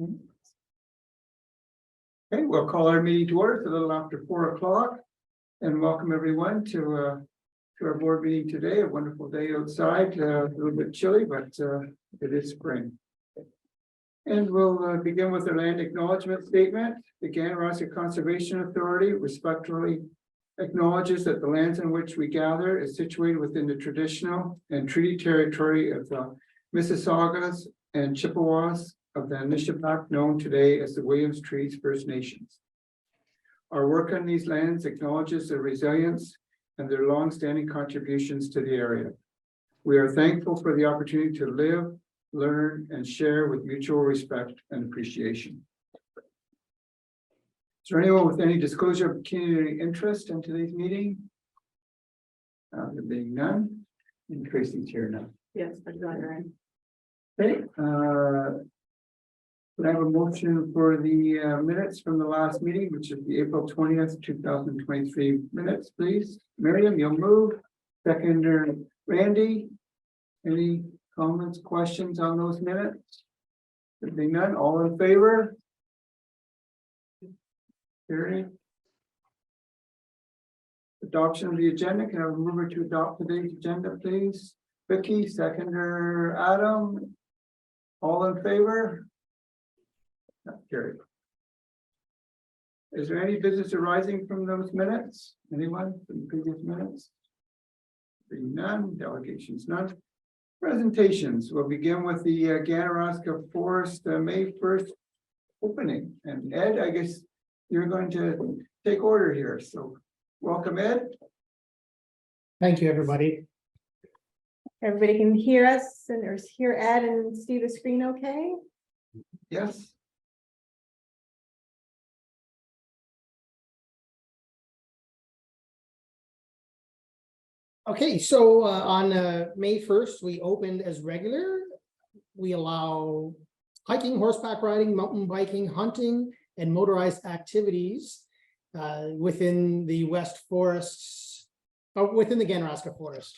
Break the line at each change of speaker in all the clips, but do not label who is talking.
Okay, we'll call our meeting to order. It's a little after 4 o'clock, and welcome everyone to our board meeting today. A wonderful day outside, a little bit chilly, but it is spring. And we'll begin with the land acknowledgement statement. The Ganaraska Conservation Authority respectfully acknowledges that the lands in which we gather is situated within the traditional and treaty territory of the Mississaugas and Chippewas of the Anishinaabe, known today as the Williams Trees First Nations. Our work on these lands acknowledges their resilience and their long-standing contributions to the area. We are thankful for the opportunity to live, learn, and share with mutual respect and appreciation. Is there anyone with any disclosure of community interest in today's meeting? There being none, and Tracy's here now.
Yes, I got her in.
Okay, could I have a motion for the minutes from the last meeting, which is the April 20th, 2023 minutes, please? Miriam, you'll move. Seconder Randy. Any comments, questions on those minutes? There being none, all in favor? Carried. Adoption of the agenda. Can I have a mover to adopt today's agenda, please? Vicky, seconder Adam. All in favor? Carried. Is there any business arising from those minutes? Anyone from the previous minutes? Being none, delegations none. Presentations. We'll begin with the Ganaraska Forest May 1st opening. And Ed, I guess you're going to take order here. So welcome, Ed.
Thank you, everybody.
Everybody can hear us and hear Ed and see the screen okay?
Yes.
Okay, so on May 1st, we opened as regular. We allow hiking, horseback riding, mountain biking, hunting, and motorized activities within the West Forests, within the Ganaraska Forest.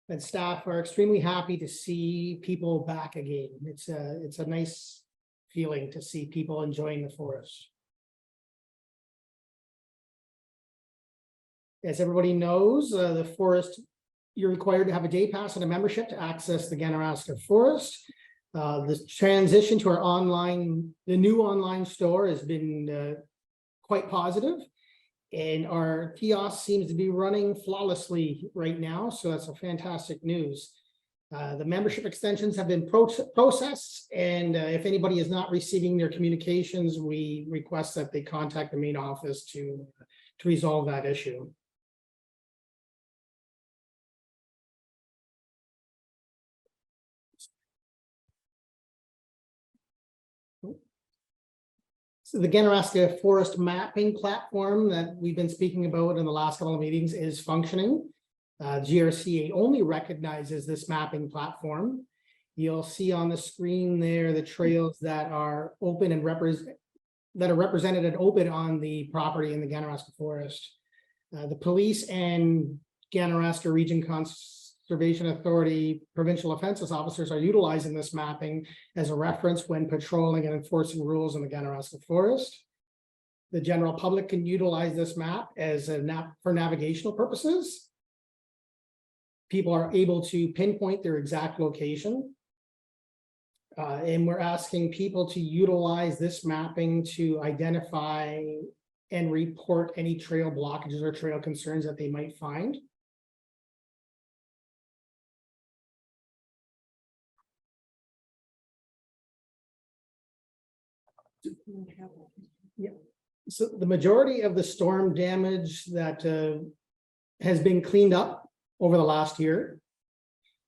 And staff are extremely happy to see people back again. It's a nice feeling to see people enjoying the forest. As everybody knows, the forest, you're required to have a day pass and a membership to access the Ganaraska Forest. The transition to the new online store has been quite positive, and our kiosk seems to be running flawlessly right now. So that's a fantastic news. The membership extensions have been processed, and if anybody is not receiving their communications, we request that they contact the main office to resolve that issue. So the Ganaraska Forest mapping platform that we've been speaking about in the last couple of meetings is functioning. GRCA only recognizes this mapping platform. You'll see on the screen there the trails that are open and represented and open on the property in the Ganaraska Forest. The police and Ganaraska Region Conservation Authority provincial offenses officers are utilizing this mapping as a reference when patrolling and enforcing rules in the Ganaraska Forest. The general public can utilize this map as for navigational purposes. People are able to pinpoint their exact location. And we're asking people to utilize this mapping to identify and report any trail blockages or trail concerns that they might find. Yeah. So the majority of the storm damage that has been cleaned up over the last year.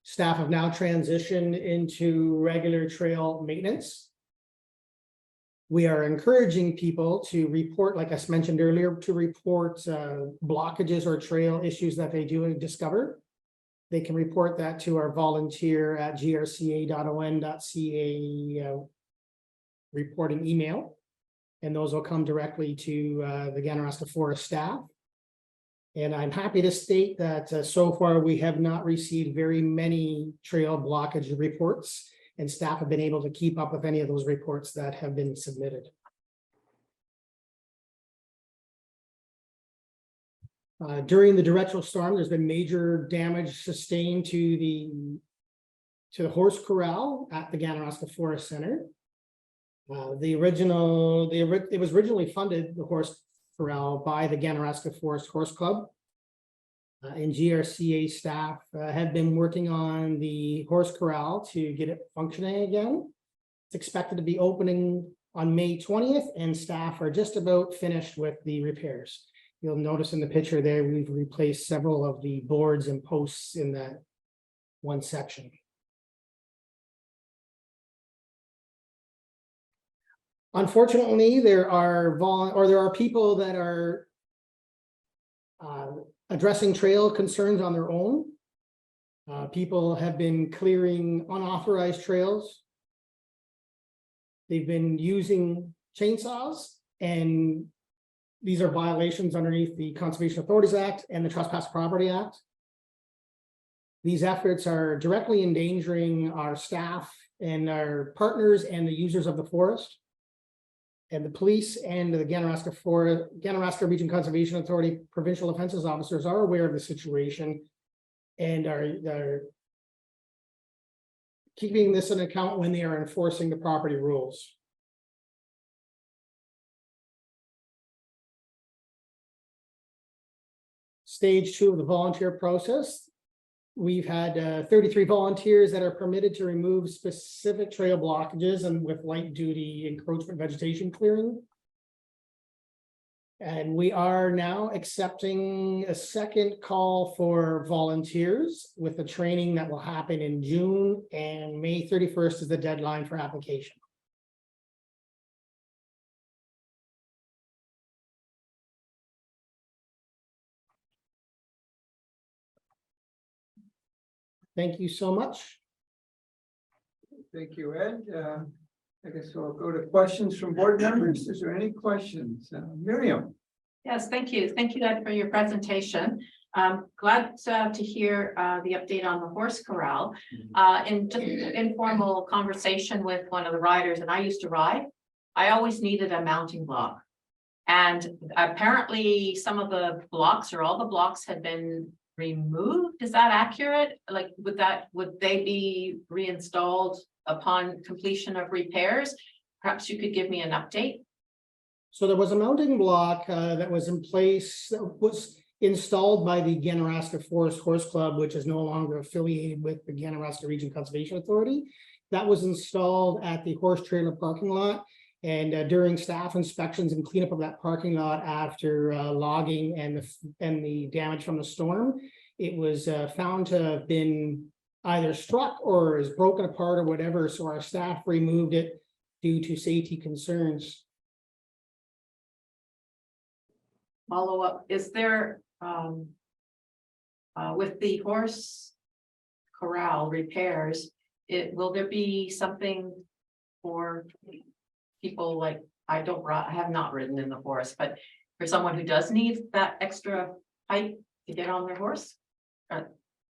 Staff have now transitioned into regular trail maintenance. We are encouraging people to report, like I mentioned earlier, to report blockages or trail issues that they do discover. They can report that to our volunteer at grca.on.ca reporting email, and those will come directly to the Ganaraska Forest staff. And I'm happy to state that so far we have not received very many trail blockage reports. and staff have been able to keep up with any of those reports that have been submitted. During the derecho storm, there's been major damage sustained to the horse corral at the Ganaraska Forest Center. It was originally funded, the horse corral, by the Ganaraska Forest Horse Club. And GRCA staff have been working on the horse corral to get it functioning again. It's expected to be opening on May 20th, and staff are just about finished with the repairs. You'll notice in the picture there, we've replaced several of the boards and posts in that one section. Unfortunately, there are people that are addressing trail concerns on their own. People have been clearing unauthorized trails. They've been using chainsaws, and these are violations underneath the Conservation Authorities Act and the Trespass Property Act. These efforts are directly endangering our staff and our partners and the users of the forest. And the police and the Ganaraska Region Conservation Authority provincial offenses officers are aware of the situation and are keeping this in account when they are enforcing the property rules. Stage 2 of the volunteer process. We've had 33 volunteers that are permitted to remove specific trail blockages and with light duty encroachment vegetation clearing. And we are now accepting a second call for volunteers with the training that will happen in June, and May 31st is the deadline for application. Thank you so much.
Thank you, Ed. I guess we'll go to questions from board members. Is there any questions? Miriam?
Yes, thank you. Thank you, Ed, for your presentation. Glad to hear the update on the horse corral. In just an informal conversation with one of the riders, and I used to ride, I always needed a mounting block. And apparently some of the blocks or all the blocks had been removed. Is that accurate? Like, would they be reinstalled upon completion of repairs? Perhaps you could give me an update.
So there was a mounting block that was in place, that was installed by the Ganaraska Forest Horse Club, which is no longer affiliated with the Ganaraska Region Conservation Authority. That was installed at the horse trailer parking lot. And during staff inspections and cleanup of that parking lot after logging and the damage from the storm, it was found to have been either struck or is broken apart or whatever. So our staff removed it due to safety concerns.
Follow up, is there with the horse corral repairs, will there be something for people like I have not ridden in the forest, but for someone who does need that extra height to get on their horse?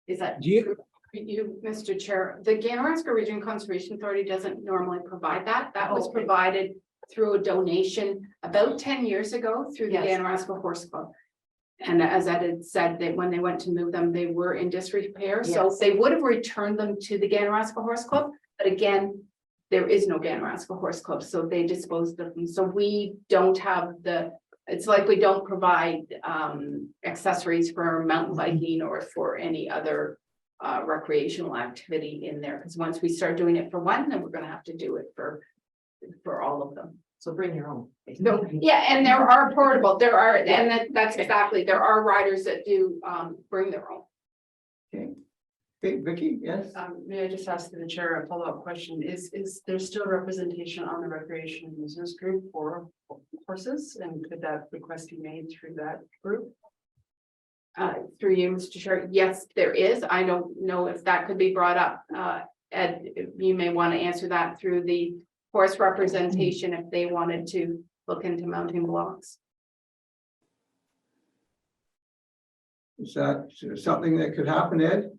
Is that
you, Mr. Chair? The Ganaraska Region Conservation Authority doesn't normally provide that. That was provided through a donation about 10 years ago through the Ganaraska Horse Club. And as Ed had said, that when they went to move them, they were in disrepair. Yes. So they would have returned them to the Ganaraska Horse Club. But again, there is no Ganaraska Horse Club, so they disposed of them. So we don't have it's like we don't provide accessories for mountain biking or for any other recreational activity in there. Because once we start doing it for one, then we're going to have to do it for all of them.
So bring your own.
No, yeah, and there are portable. There are, and that's exactly. There are riders that do bring their own.
Okay. Okay, Vicky, yes.
May I just ask the chair a follow-up question? Is there still representation on the recreation users group for horses, and could that request be made through that group?
Through you, Mr. Chair, yes, there is. I don't know if that could be brought up. Ed, you may want to answer that through the horse representation if they wanted to look into mounting blocks.
Is that something that could happen, Ed?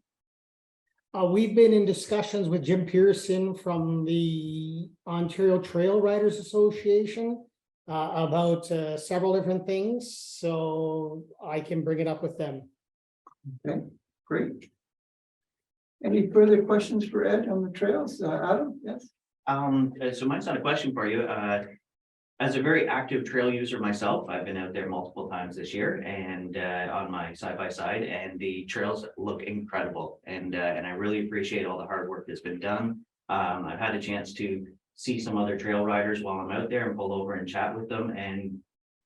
We've been in discussions with Jim Pearson from the Ontario Trail Riders Association about several different things, so I can bring it up with them.
Okay, great. Any further questions for Ed on the trails? Adam, yes?
So mine's not a question for you. As a very active trail user myself, I've been out there multiple times this year and on my side-by-side, and the trails look incredible. And I really appreciate all the hard work that's been done. I've had a chance to see some other trail riders while I'm out there and pull over and chat with them, and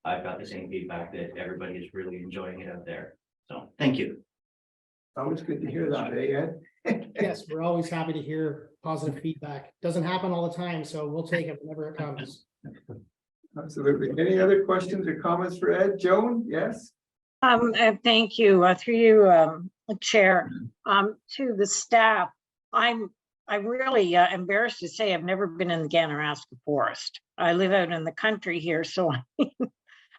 I've got the same feedback that everybody is really enjoying it out there. So thank you.
Always good to hear that, Ed?
Yes, we're always happy to hear positive feedback. Doesn't happen all the time, so we'll take it whenever it comes.
Absolutely. Any other questions or comments for Ed? Joan, yes?
Thank you, through you, Chair, to the staff. I'm really embarrassed to say I've never been in the Ganaraska Forest. I live out in the country here, so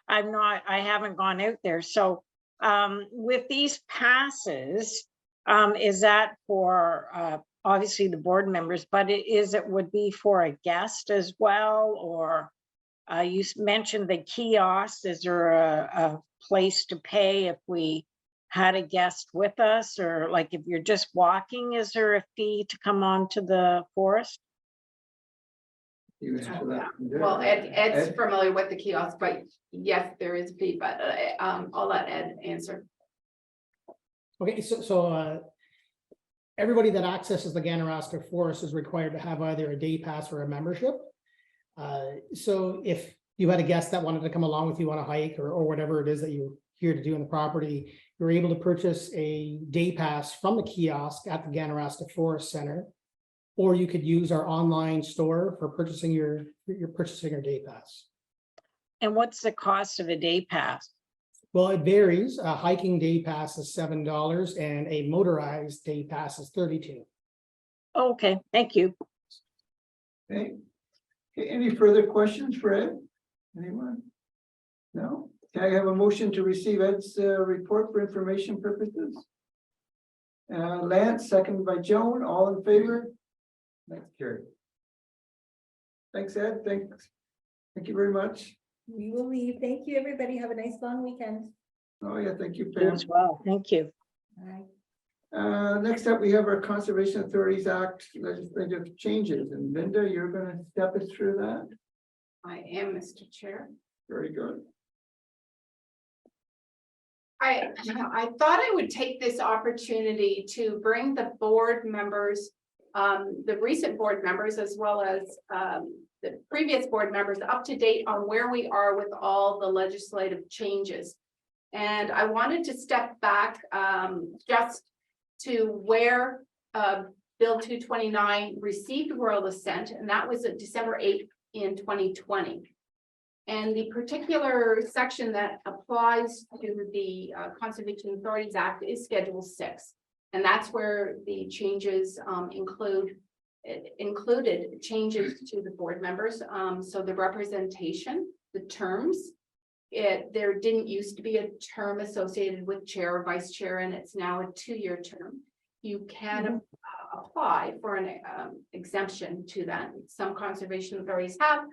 I haven't gone out there. So with these passes, is that for obviously the board members, but it would be for a guest as well, or you mentioned the kiosk. Is there a place to pay if we had a guest with us, or like if you're just walking, is there a fee to come on to the forest?
You answer that.
Well, Ed's familiar with the kiosk, but yes, there is a fee, but I'll let Ed answer.
Okay, so everybody that accesses the Ganaraska Forest is required to have either a day pass or a membership. So if you had a guest that wanted to come along with you on a hike or whatever it is that you're here to do in the property, you're able to purchase a day pass from the kiosk at the Ganaraska Forest Center, or you could use our online store for purchasing your day pass.
And what's the cost of a day pass?
Well, it varies. A hiking day pass is $7 and a motorized day pass is $32.
Okay, thank you.
Okay. Okay, any further questions for Ed? Anyone? No? Can I have a motion to receive Ed's report for information purposes? Lance, seconded by Joan, all in favor? That's carried. Thanks, Ed. Thanks. Thank you very much.
We will leave. Thank you, everybody. Have a nice long weekend.
Oh, yeah, thank you,
You
Pam.
as well. Thank you.
Bye.
Next up, we have our Conservation Authorities Act legislative changes, and Linda, you're going to step us through that.
I am, Mr. Chair.
Very good.
I thought I would take this opportunity to bring the board members, the recent board members, as well as the previous board members up to date on where we are with all the legislative changes. And I wanted to step back just to where Bill 229 received royal assent, and that was at December 8th in 2020. And the particular section that applies to the Conservation Authorities Act is Schedule 6. And that's where the changes included changes to the board members. So the representation, the terms, there didn't used to be a term associated with chair or vice chair, and it's now a 2-year term. You can apply for an exemption to that. Some conservation authorities have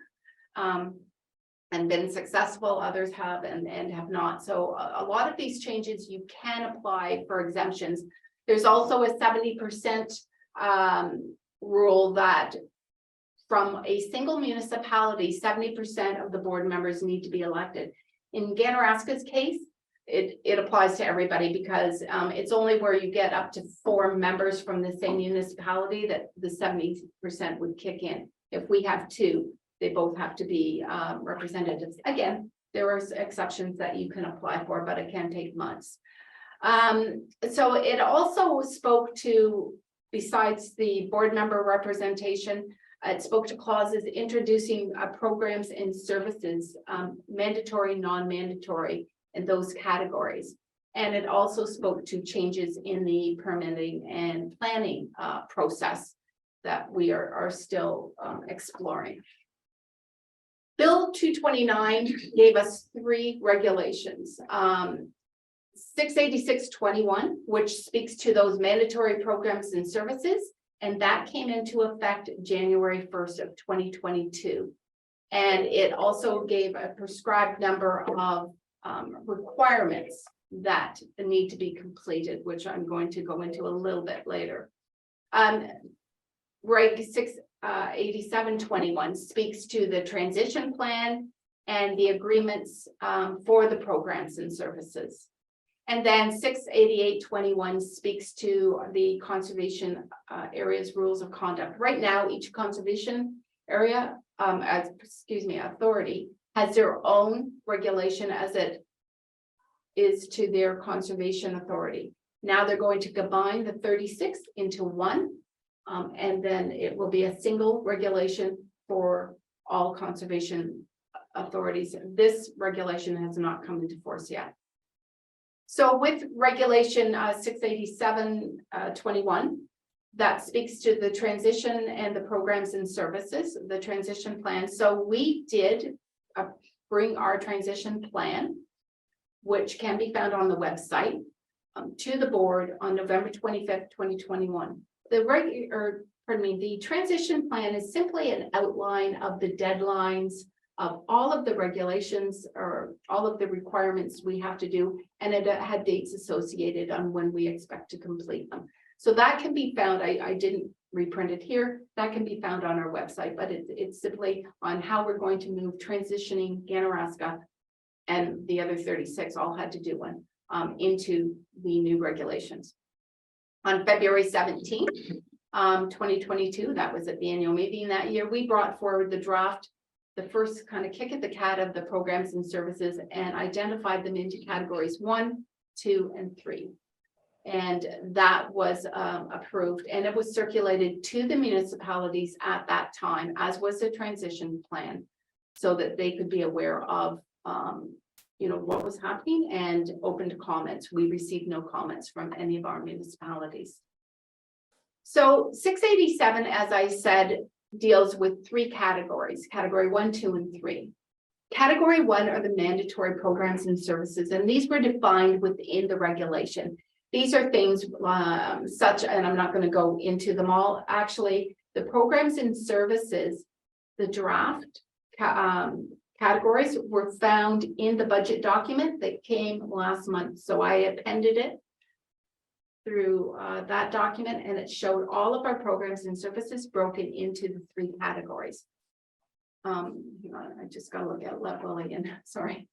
and been successful, others have and have not. So a lot of these changes you can apply for exemptions. There's also a 70% rule that from a single municipality, 70% of the board members need to be elected. In Ganaraska's case, it applies to everybody because it's only where you get up to 4 members from the same municipality that the 70% would kick in. If we have 2, they both have to be representatives. Again, there are exceptions that you can apply for, but it can take months. So it also spoke to, besides the board member representation, it spoke to clauses introducing programs and services, mandatory, non-mandatory, in those categories. And it also spoke to changes in the permitting and planning process that we are still exploring. Bill 229 gave us 3 regulations. 68621, which speaks to those mandatory programs and services, and that came into effect January 1st of 2022. And it also gave a prescribed number of requirements that need to be completed, which I'm going to go into a little bit later. Reg 68721 speaks to the transition plan and the agreements for the programs and services. And then 68821 speaks to the conservation areas rules of conduct. Right now, each conservation area, authority has their own regulation as it is to their conservation authority. Now they're going to combine the 36 into one, and then it will be a single regulation for all conservation authorities. This regulation has not come into force yet. So with regulation 68721, that speaks to the transition and the programs and services, the transition plan. So we did bring our transition plan, which can be found on the website, to the board on November 25th, 2021. The transition plan is simply an outline of the deadlines of all of the regulations or all of the requirements we have to do, and it had dates associated on when we expect to complete them. So that can be found, I didn't reprint it here, that can be found on our website, but it's simply on how we're going to move transitioning Ganaraska and the other 36 all had to do one into the new regulations. On February 17th, 2022, that was at the annual meeting that year, we brought forward the draft, the first kind of kick at the cat of the programs and services, and identified them into categories 1, 2, and 3. And that was approved, and it was circulated to the municipalities at that time, as was the transition plan, so that they could be aware of what was happening and open to comments. We received no comments from any of our municipalities. So 687, as I said, deals with 3 categories, category 1, 2, and 3. Category 1 are the mandatory programs and services, and these were defined within the regulation. These are things such, and I'm not going to go into them all, actually, the programs and services, the draft categories were found in the budget document that came last month. So I appended it through that document, and it showed all of our programs and services broken into the 3 categories. I just got to look at level again, sorry.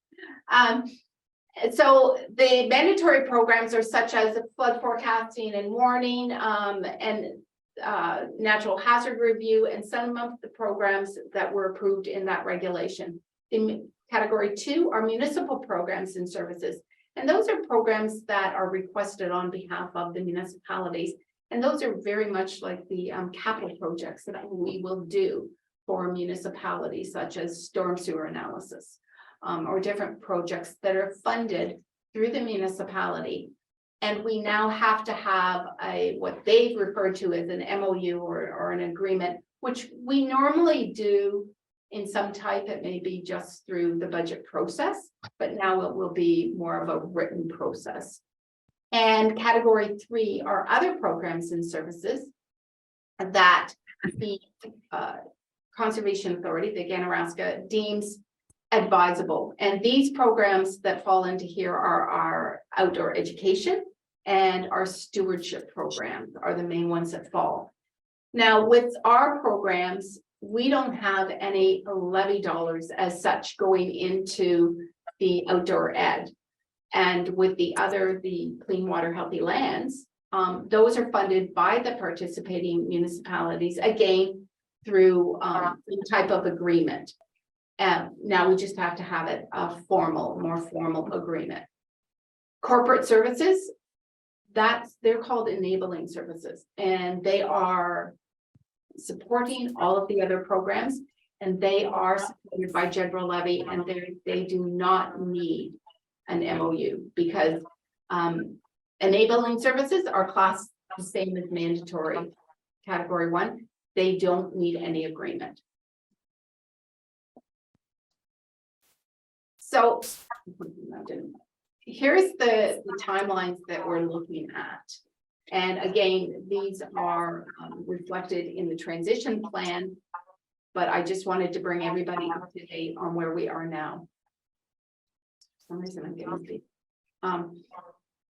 So the mandatory programs are such as flood forecasting and warning and natural hazard review, and some of the programs that were approved in that regulation. In category 2 are municipal programs and services. And those are programs that are requested on behalf of the municipalities. And those are very much like the capital projects that we will do for municipalities, such as storm sewer analysis, or different projects that are funded through the municipality. And we now have to have what they've referred to as an MOU or an agreement, which we normally do in some type. It may be just through the budget process, but now it will be more of a written process. And category 3 are other programs and services that the Conservation Authority, the Ganaraska, deems advisable. And these programs that fall into here are our outdoor education and our stewardship programs are the main ones that fall. Now, with our programs, we don't have any levy dollars as such going into the outdoor ed. And with the Clean Water Healthy Lands, those are funded by the participating municipalities, again, through some type of agreement. Now we just have to have it a more formal agreement. Corporate services, they're called enabling services, and they are supporting all of the other programs, and they are supported by general levy, and they do not need an MOU because enabling services are classed the same as mandatory category 1. They don't need any agreement. So here's the timelines that we're looking at. And again, these are reflected in the transition plan, but I just wanted to bring everybody up to date on where we are now. For some reason I'm getting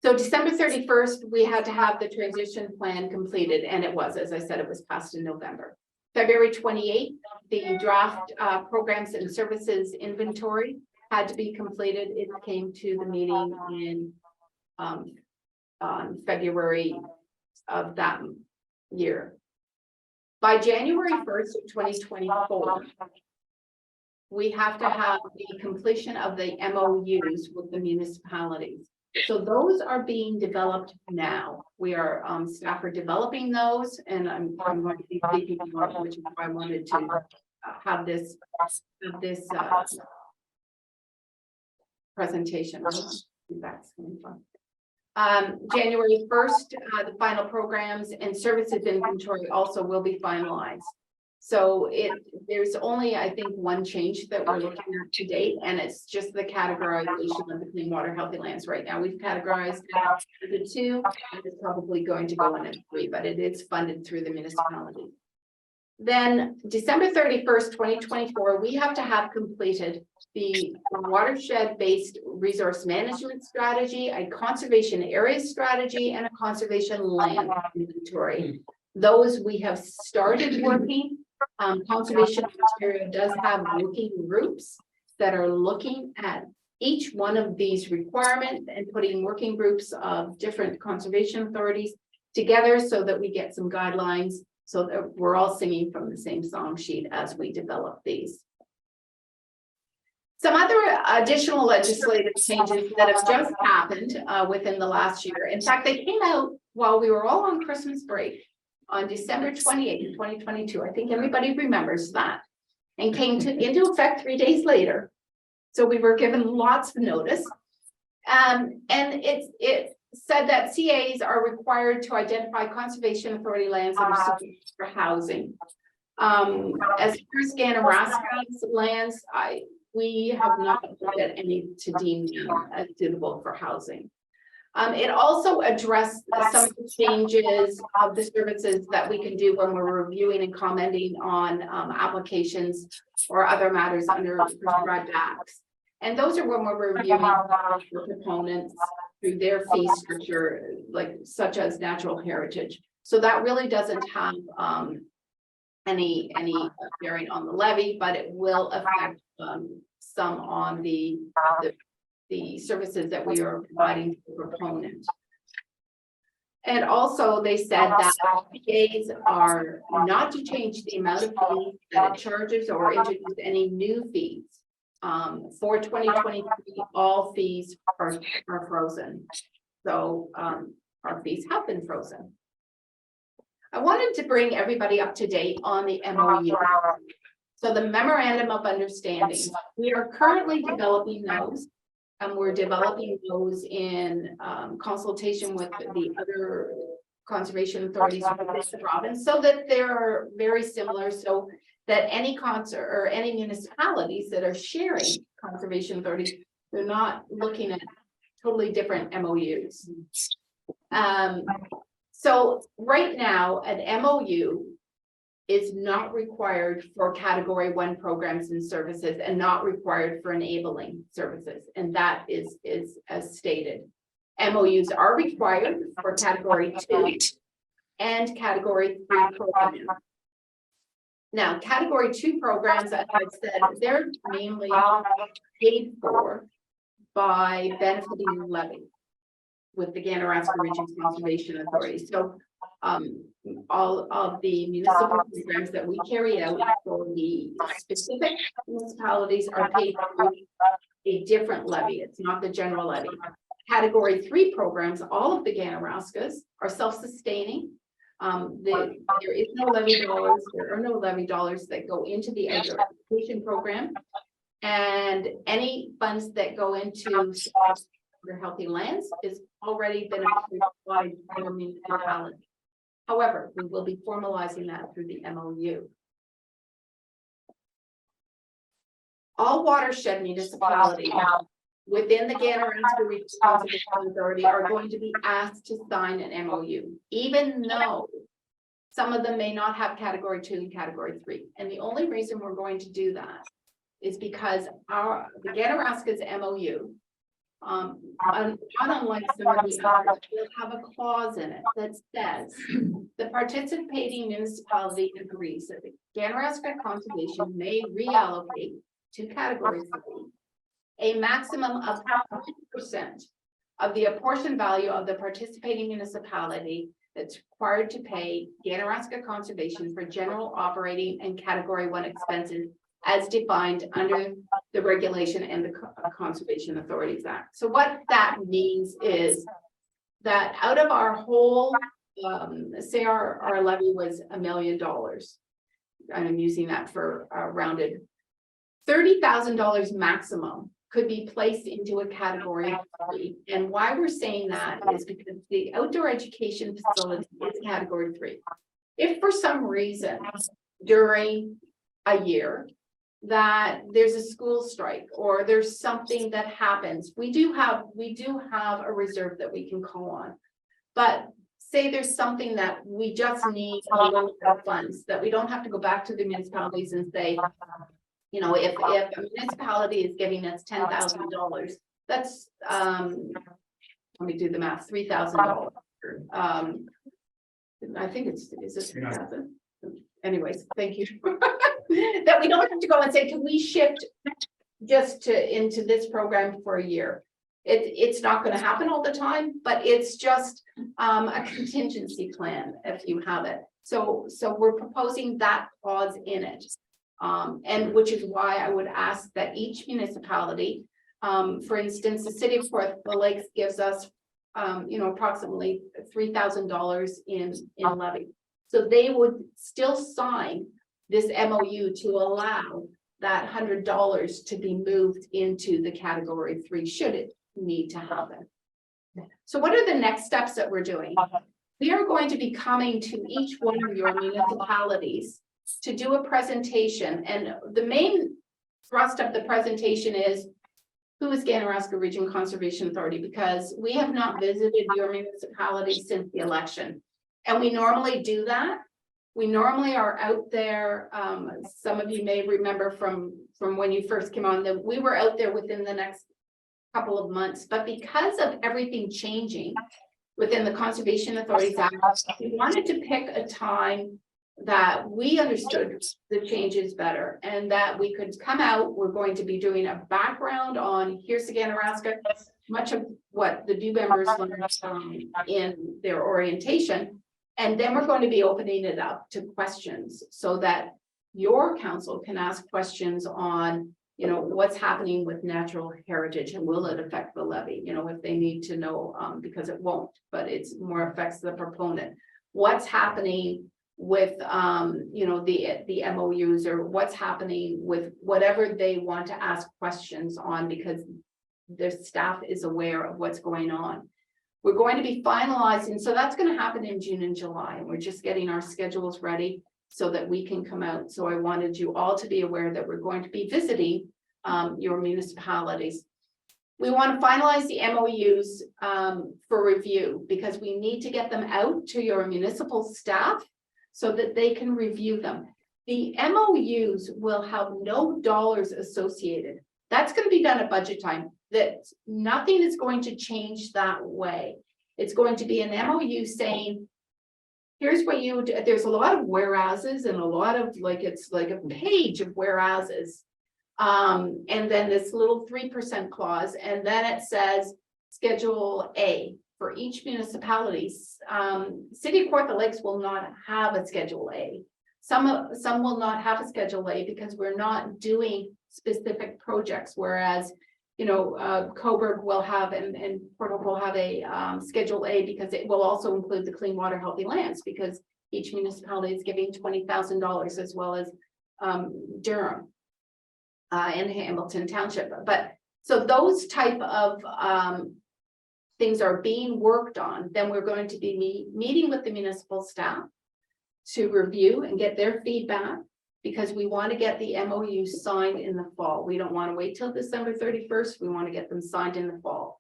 so December 31st, we had to have the transition plan completed, and it was, as I said, it was passed in November. February 28th, the draft programs and services inventory had to be completed. It came to the meeting in on February of that year. By January 1st, 2024, we have to have the completion of the MOUs with the municipalities. So those are being developed now. We are staff are developing those, and I'm going to be speaking about, which is why I wanted to have this presentation. That's fun. January 1st, the final programs and services inventory also will be finalized. So there's only, I think, one change that we're looking at to date, and it's just the categorization of the clean water healthy lands. Right now, we've categorized the 2, and it's probably going to go in at 3, but it is funded through the municipality. Then December 31st, 2024, we have to have completed the watershed-based resource management strategy, a conservation area strategy, and a conservation land inventory. Those we have started working. Conservation Ontario does have working groups that are looking at each one of these requirements and putting working groups of different conservation authorities together so that we get some guidelines, so that we're all singing from the same song sheet as we develop these. Some other additional legislative changes that have just happened within the last year. In fact, they came out while we were all on Christmas break on December 28th, 2022. I think everybody remembers that, and came into effect 3 days later. So we were given lots of notice. And it said that CAs are required to identify conservation authority lands that are suitable for housing. As far as Ganaraska's lands, we have not looked at any to deem them as suitable for housing. It also addressed some of the changes of the services that we can do when we're reviewing and commenting on applications or other matters under prescribed acts. And those are when we're reviewing for proponents through their fee structure, like such as natural heritage. So that really doesn't have any bearing on the levy, but it will affect some on the services that we are providing to the proponent. And also they said that PAs are not to change the amount of fees that it charges or introduce any new fees. For 2023, all fees are frozen. So our fees have been frozen. I wanted to bring everybody up to date on the MOU. So the memorandum of understanding, we are currently developing those. And we're developing those in consultation with the other conservation authorities within the province, so that they're very similar, so that any any municipalities that are sharing conservation authorities, they're not looking at totally different MOUs. So right now, an MOU is not required for category 1 programs and services, and not required for enabling services. And that is as stated. MOUs are required for category 2 and category 3 programs. Now, category 2 programs, as I've said, they're mainly paid for by benefiting levy with the Ganaraska Region Conservation Authority. So all of the municipal programs that we carry out for the specific municipalities are paid through a different levy. It's not the general levy. Category 3 programs, all of the Ganaraskas are self-sustaining. There is no levy dollars. There are no levy dollars that go into the education program, and any funds that go into healthy lands is already been applied for municipality. However, we will be formalizing that through the MOU. All watershed municipalities within the Ganaraska Regional Conservation Authority are going to be asked to sign an MOU, even though some of them may not have category 2 and category 3. And the only reason we're going to do that is because the Ganaraska's MOU, unlike some of the others, will have a clause in it that says the participating municipality agrees that the Ganaraska Conservation may reallocate to category 3 a maximum of 100% of the apportioned value of the participating municipality that's required to pay Ganaraska Conservation for general operating and category 1 expenses as defined under the regulation and the Conservation Authorities Act. So what that means is that out of our whole, say our levy was $1 million, and I'm using that for rounded, $30,000 maximum could be placed into a category 3. And why we're saying that is because the outdoor education facility is category 3. If for some reason during a year that there's a school strike or there's something that happens, we do have a reserve that we can call on. But say there's something that we just need funds, that we don't have to go back to the municipalities and say, you know, if a municipality is giving us $10,000, that's let me do the math, $3,000. I think is it 3,000? Anyways, thank you. That we don't have to go and say, can we shift just into this program for a year? It's not going to happen all the time, but it's just a contingency plan if you have it. So we're proposing that clause in it. And which is why I would ask that each municipality, for instance, the city of Fort Lakes gives us, approximately $3,000 in levy. So they would still sign this MOU to allow that $100 to be moved into the category 3 should it need to happen. So what are the next steps that we're doing? We are going to be coming to each one of your municipalities to do a presentation, and the main thrust of the presentation is who is Ganaraska Region Conservation Authority, because we have not visited your municipality since the election, and we normally do that. We normally are out there. Some of you may remember from when you first came on that we were out there within the next couple of months, but because of everything changing within the Conservation Authorities Act, we wanted to pick a time that we understood the changes better and that we could come out. We're going to be doing a background on here's the Ganaraska, much of what the new members learned in their orientation. And then we're going to be opening it up to questions so that your council can ask questions on, what's happening with natural heritage and will it affect the levy? If they need to know, because it won't, but it's more affects the proponent. What's happening with the MOUs, or what's happening with whatever they want to ask questions on, because their staff is aware of what's going on. We're going to be finalizing, so that's going to happen in June and July, and we're just getting our schedules ready so that we can come out. So I wanted you all to be aware that we're going to be visiting your municipalities. We want to finalize the MOUs for review, because we need to get them out to your municipal staff so that they can review them. The MOUs will have no dollars associated. That's going to be done at budget time. That nothing is going to change that way. It's going to be an MOU saying, here's what you do. There's a lot of whereases and a lot of it's like a page of whereases. And then this little 3% clause, and then it says Schedule A for each municipality. City of Fort Lakes will not have a Schedule A. Some will not have a Schedule A because we're not doing specific projects, whereas Coburg will have and Port Hope will have a Schedule A, because it will also include the clean water, healthy lands, because each municipality is giving $20,000, as well as Durham and Hamilton Township. But so those type of things are being worked on. Then we're going to be meeting with the municipal staff to review and get their feedback, because we want to get the MOU signed in the fall. We don't want to wait till December 31st. We want to get them signed in the fall.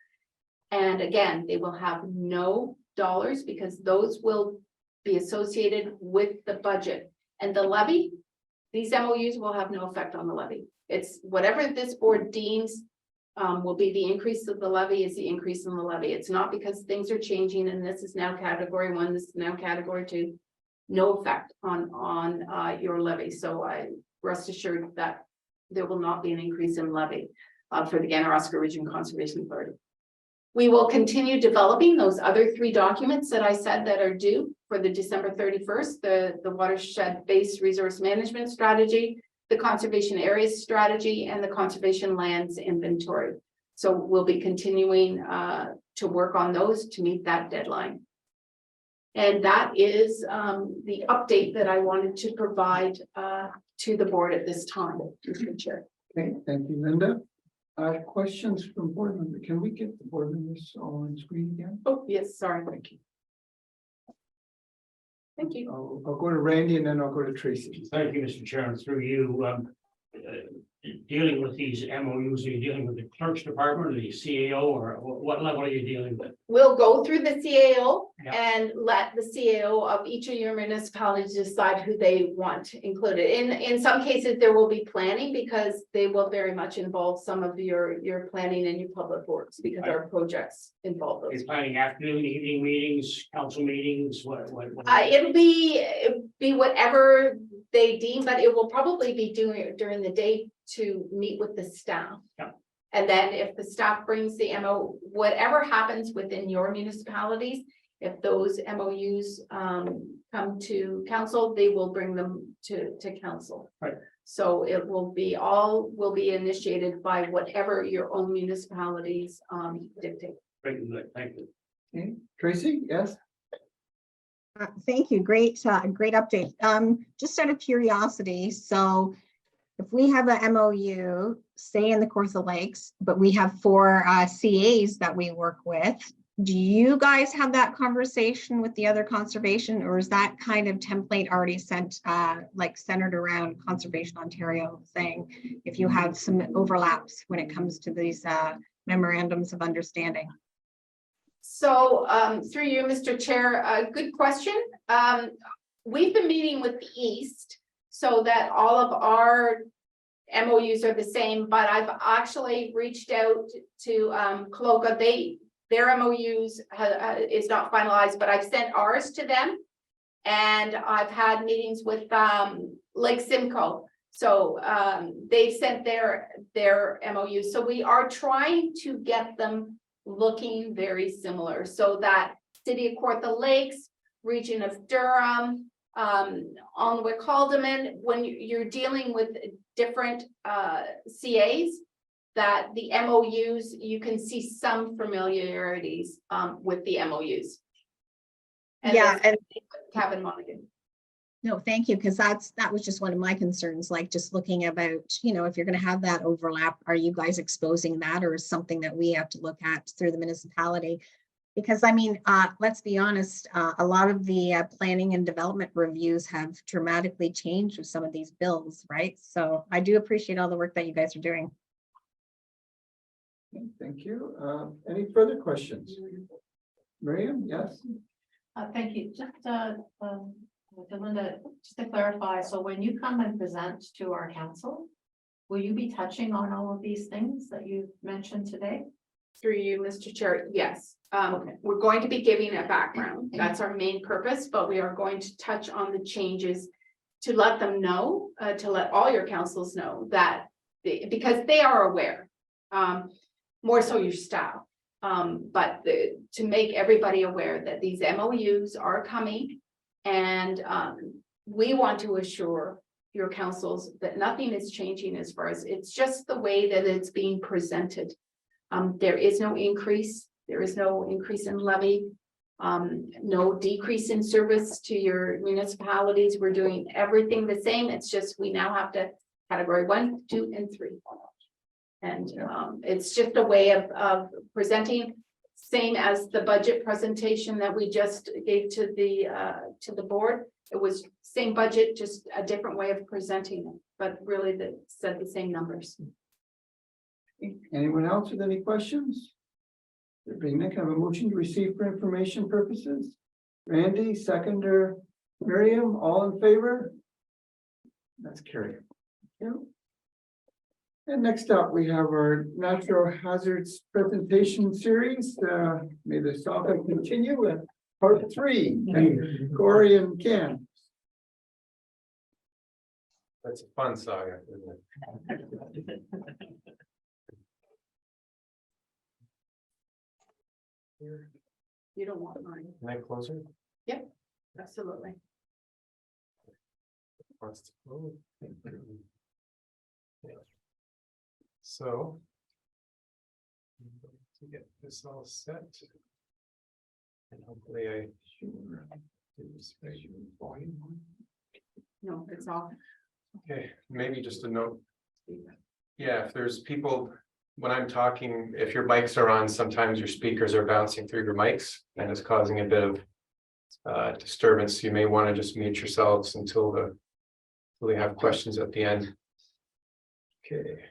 And again, they will have no dollars because those will be associated with the budget. And the levy, these MOUs will have no effect on the levy. It's whatever this board deems will be the increase of the levy is the increase in the levy. It's not because things are changing and this is now category 1, this is now category 2. No effect on your levy. So I rest assured that there will not be an increase in levy for the Ganaraska Region Conservation Authority. We will continue developing those other 3 documents that I said that are due for the December 31st, the watershed-based resource management strategy, the conservation areas strategy, and the conservation lands inventory. So we'll be continuing to work on those to meet that deadline. And that is the update that I wanted to provide to the board at this time, Mr. Chair.
Okay, thank you, Linda. Questions from board members? Can we get the board members on screen again?
Oh, yes, sorry. Thank you. Thank you.
I'll go to Randy and then I'll go to Tracy.
Thank you, Mr. Chairman, through you, dealing with these MOUs, are you dealing with the clerk's department or the CAO, or what level are you dealing with?
We'll go through the CAO
Yeah.
and let the CAO of each of your municipalities decide who they want included. In some cases, there will be planning because they will very much involve some of your planning and your public works because our projects involve
Are
those.
you planning afternoon, evening meetings, council meetings, what?
It'll be whatever they deem, but it will probably be during the day to meet with the staff.
Yeah.
And then if the staff brings the whatever happens within your municipalities, if those MOUs come to council, they will bring them to council.
Right.
So it will be initiated by whatever your own municipalities dictate.
Very good, thank you.
Okay, Tracy, yes?
Thank you. Great update. Just out of curiosity, so if we have a MOU, say in the Kawartha Lakes, but we have 4 CAs that we work with, do you guys have that conversation with the other conservation, or is that kind of template already sent, like centered around Conservation Ontario, saying if you have some overlaps when it comes to these memorandums of understanding?
So through you, Mr. Chair, good question. We've been meeting with the East so that all of our MOUs are the same, but I've actually reached out to Cloca. Their MOUs is not finalized, but I've sent ours to them. And I've had meetings with Lake Simcoe. So they've sent their MOUs. So we are trying to get them looking very similar so that City of Kawartha Lakes, Region of Durham, Alnwick Haldeman, when you're dealing with different CAs, that the MOUs, you can see some familiarities with the MOUs. And
yeah, and
Kevin Monaghan.
no, thank you, because that was just one of my concerns, like just looking about, if you're going to have that overlap, are you guys exposing that, or is something that we have to look at through the municipality? Because I mean, let's be honest, a lot of the planning and development reviews have dramatically changed with some of these bills, right? So I do appreciate all the work that you guys are doing.
Okay, thank you. Any further questions? Miriam, yes?
Thank you. Just Linda, just to clarify, so when you come and present to our council, will you be touching on all of these things that you've mentioned today?
Through you, Mr. Chair, yes. We're going to be giving a background. That's our main purpose, but we are going to touch on the changes to let them know, to let all your councils know that, because they are aware, more so your staff, but to make everybody aware that these MOUs are coming. And we want to assure your councils that nothing is changing as far as it's just the way that it's being presented. There is no increase. There is no increase in levy, no decrease in service to your municipalities. We're doing everything the same. It's just we now have to category 1, 2, and 3. And it's just a way of presenting, same as the budget presentation that we just gave to the board. It was same budget, just a different way of presenting it, but really that said the same numbers.
Anyone else with any questions? There being none, can I have a motion to receive for information purposes? Randy, seconder, Miriam, all in favor? That's carried. Thank you. And next up, we have our natural hazards presentation series. May the saga continue with part 3. And Corey and Ken.
That's a fun saga, isn't it?
You don't want mine.
Can I close it?
Absolutely.
Wants to close. So. I'm going to get this all set. And hopefully I do this volume.
No, it's all.
Okay, maybe just a note. Yeah, if there's people, when I'm talking, if your mics are on, sometimes your speakers are bouncing through your mics and it's causing a bit of disturbance. You may want to just mute yourselves until we have questions at the end. Okay.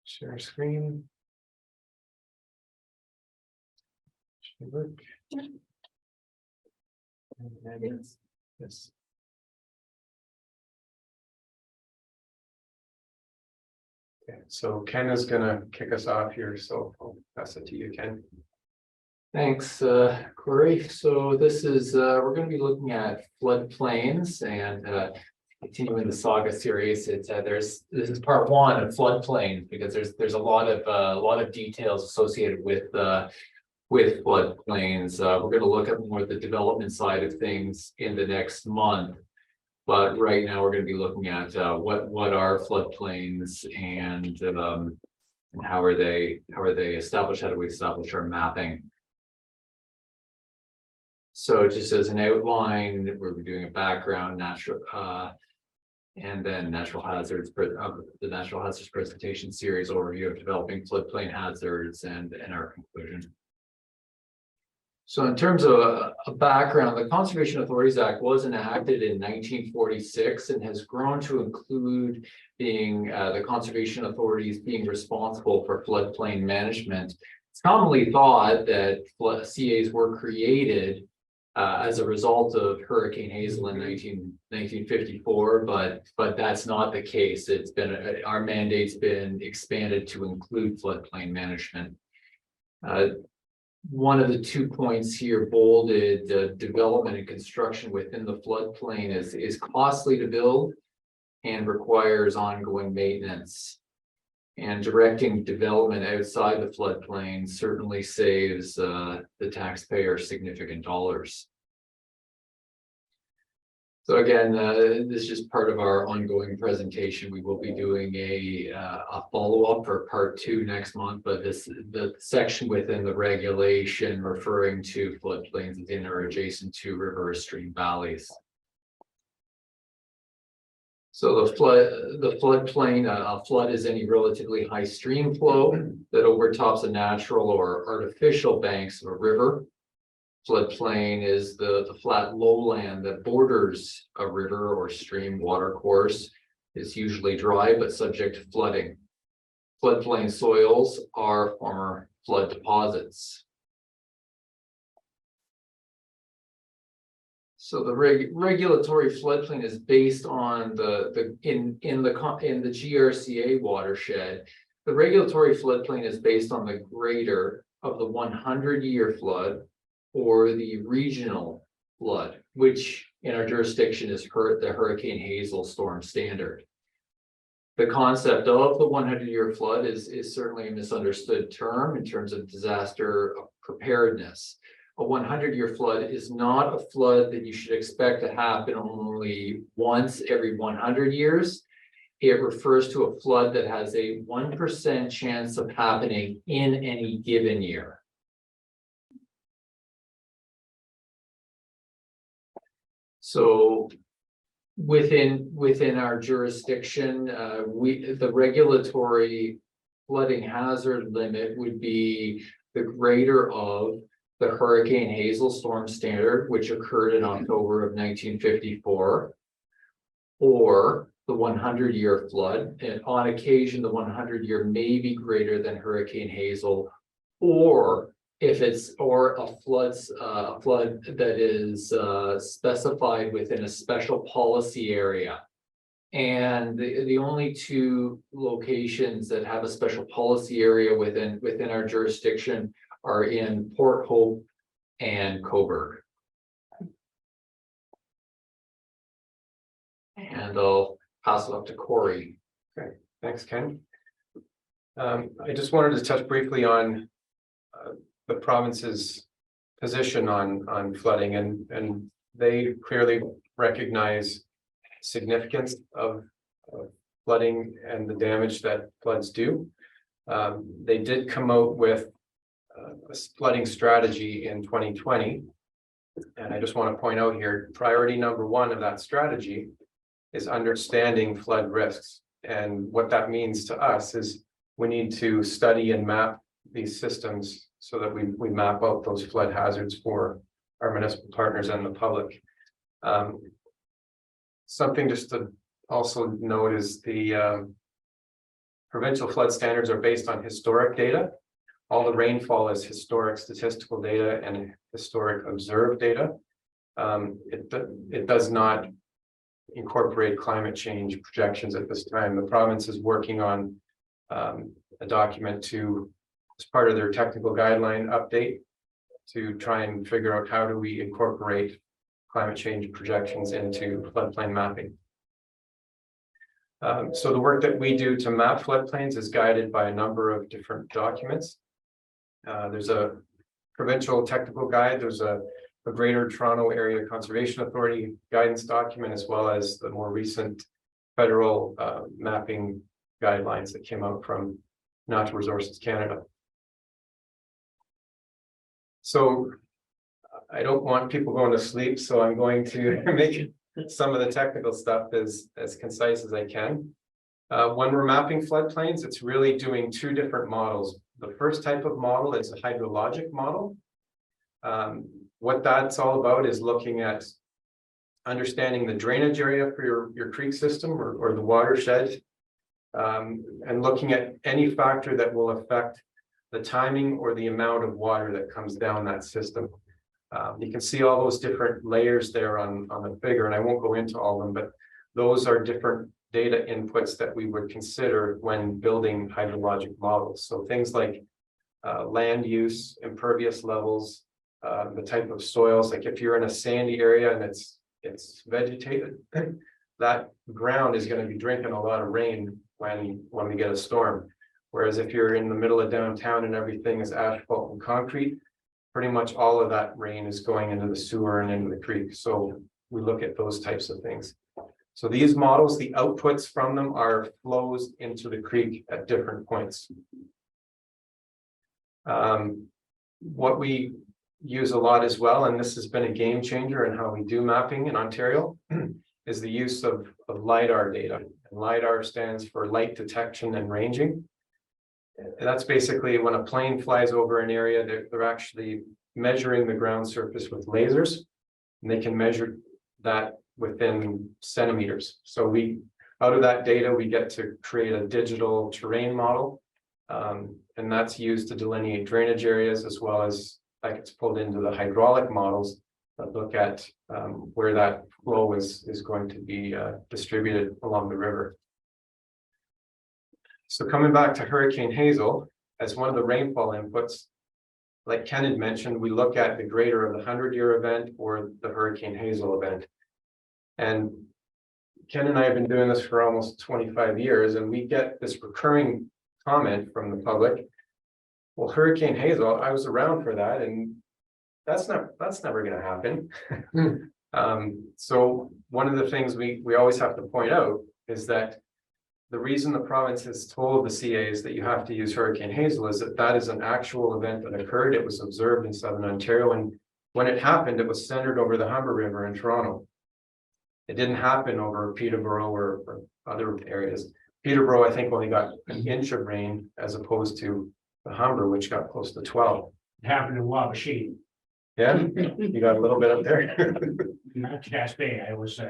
Share screen. Should work. And then, yes. Okay, so Ken is gonna kick us off here, so I'll pass it to you, Ken.
Thanks, Corey. So this is, we're going to be looking at floodplains and continuing the saga series. It's this is part 1 of floodplains because there's a lot of details associated with floodplains. We're going to look at more the development side of things in the next month. But right now we're going to be looking at what are floodplains and how are they established? How do we establish our mapping? So just as an outline, we're doing a background, natural, and then natural hazards, the natural hazards presentation series overview of developing floodplain hazards and our conclusion. So in terms of a background, the Conservation Authorities Act was enacted in 1946 and has grown to include being the conservation authorities being responsible for floodplain management. It's commonly thought that CAs were created as a result of Hurricane Hazel in 1954, but that's not the case. It's been our mandate's been expanded to include floodplain management. One of the 2 points here bolded, development and construction within the floodplain is costly to build and requires ongoing maintenance. And directing development outside the floodplain certainly saves the taxpayer significant dollars. So again, this is just part of our ongoing presentation. We will be doing a follow-up for part 2 next month, but the section within the regulation referring to floodplains is in or adjacent to river or stream valleys. So the floodplain, a flood is any relatively high stream flow that overtops a natural or artificial banks of a river. Floodplain is the flat lowland that borders a river or stream water course. It's usually dry but subject to flooding. Floodplain soils are former flood deposits. So the regulatory floodplain is based on in the GRCA watershed. The regulatory floodplain is based on the greater of the 100-year flood or the regional flood, which in our jurisdiction is the Hurricane Hazel storm standard. The concept of the 100-year flood is certainly a misunderstood term in terms of disaster preparedness. A 100-year flood is not a flood that you should expect to happen only once every 100 years. It refers to a flood that has a 1% chance of happening in any given year. So within our jurisdiction, the regulatory flooding hazard limit would be the greater of the Hurricane Hazel storm standard, which occurred in October of 1954, or the 100-year flood, and on occasion, the 100-year may be greater than Hurricane Hazel, or if it's, or a flood that is specified within a special policy area. And the only two locations that have a special policy area within our jurisdiction are in Port Hope and Coburg. And I'll pass it up to Corey.
Okay, thanks, Ken. I just wanted to touch briefly on the province's position on flooding, and they clearly recognize significance of flooding and the damage that floods do. They did come out with a flooding strategy in 2020. And I just want to point out here, priority number one of that strategy is understanding flood risks. And what that means to us is we need to study and map these systems so that we map out those flood hazards for our municipal partners and the public. Something just to also note is the provincial flood standards are based on historic data. All the rainfall is historic statistical data and historic observed data. It does not incorporate climate change projections at this time. The province is working on a document as part of their technical guideline update to try and figure out how do we incorporate climate change projections into floodplain mapping. So the work that we do to map floodplains is guided by a number of different documents. There's a provincial technical guide, there's a Greater Toronto Area Conservation Authority guidance document, as well as the more recent federal mapping guidelines that came out from Natural Resources Canada. So I don't want people going to sleep, so I'm going to make some of the technical stuff as concise as I can. When we're mapping floodplains, it's really doing two different models. The first type of model is a hydrologic model. What that's all about is looking at understanding the drainage area for your creek system or the watershed, and looking at any factor that will affect the timing or the amount of water that comes down that system. You can see all those different layers there on the figure, and I won't go into all of them, but those are different data inputs that we would consider when building hydrologic models. So things like land use, impervious levels, the type of soils, like if you're in a sandy area and it's vegetated, that ground is going to be drinking a lot of rain when we get a storm. Whereas if you're in the middle of downtown and everything is asphalt and concrete, pretty much all of that rain is going into the sewer and into the creek. So we look at those types of things. So these models, the outputs from them are flows into the creek at different points. What we use a lot as well, and this has been a game changer in how we do mapping in Ontario, is the use of LiDAR data. And LiDAR stands for light detection and ranging. And that's basically when a plane flies over an area, they're actually measuring the ground surface with lasers, and they can measure that within centimeters. So out of that data, we get to create a digital terrain model, and that's used to delineate drainage areas, as well as that gets pulled into the hydraulic models that look at where that flow is going to be distributed along the river. So coming back to Hurricane Hazel, as one of the rainfall inputs, like Ken had mentioned, we look at the greater of the 100-year event or the Hurricane Hazel event. And Ken and I have been doing this for almost 25 years, and we get this recurring comment from the public. Well, Hurricane Hazel, I was around for that, and that's never going to happen. So one of the things we always have to point out is that the reason the province has told the CAs that you have to use Hurricane Hazel is that is an actual event that occurred. It was observed in Southern Ontario, and when it happened, it was centered over the Humber River in Toronto. It didn't happen over Peterborough or other areas. Peterborough, I think, only got an inch of rain as opposed to the Humber, which got close to 12.
It happened in Wabasha.
Yeah, you got a little bit up there.
Not Cascade, I was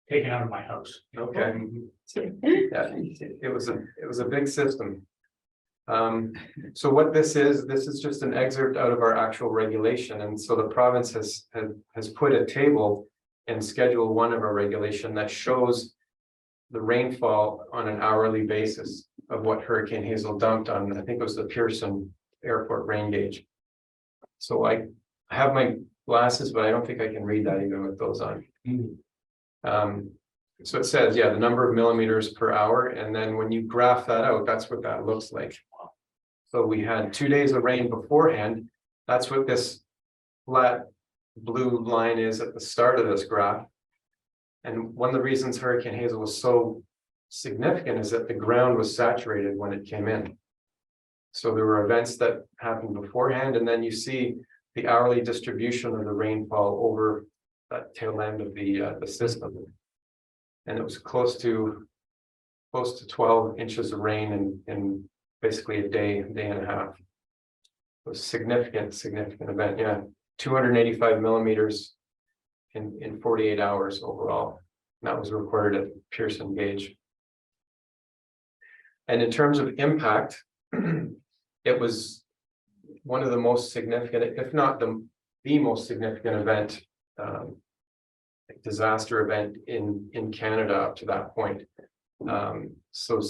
taken out of my house.
Okay. Yeah, it was a big system. So what this is just an excerpt out of our actual regulation, and so the province has put a table in Schedule 1 of our regulation that shows the rainfall on an hourly basis of what Hurricane Hazel dumped on, I think it was the Pearson Airport rain gauge. So I have my glasses, but I don't think I can read that even with those on. So it says, yeah, the number of millimeters per hour, and then when you graph that out, that's what that looks like. So we had 2 days of rain beforehand. That's what this flat blue line is at the start of this graph. And one of the reasons Hurricane Hazel was so significant is that the ground was saturated when it came in. So there were events that happened beforehand, and then you see the hourly distribution of the rainfall over that tail end of the system. And it was close to 12 inches of rain in basically a day and a half. It was significant event. Yeah, 285 millimeters in 48 hours overall. And that was recorded at Pearson gauge. And in terms of impact, it was one of the most significant, if not the most significant event, disaster event in Canada up to that point. So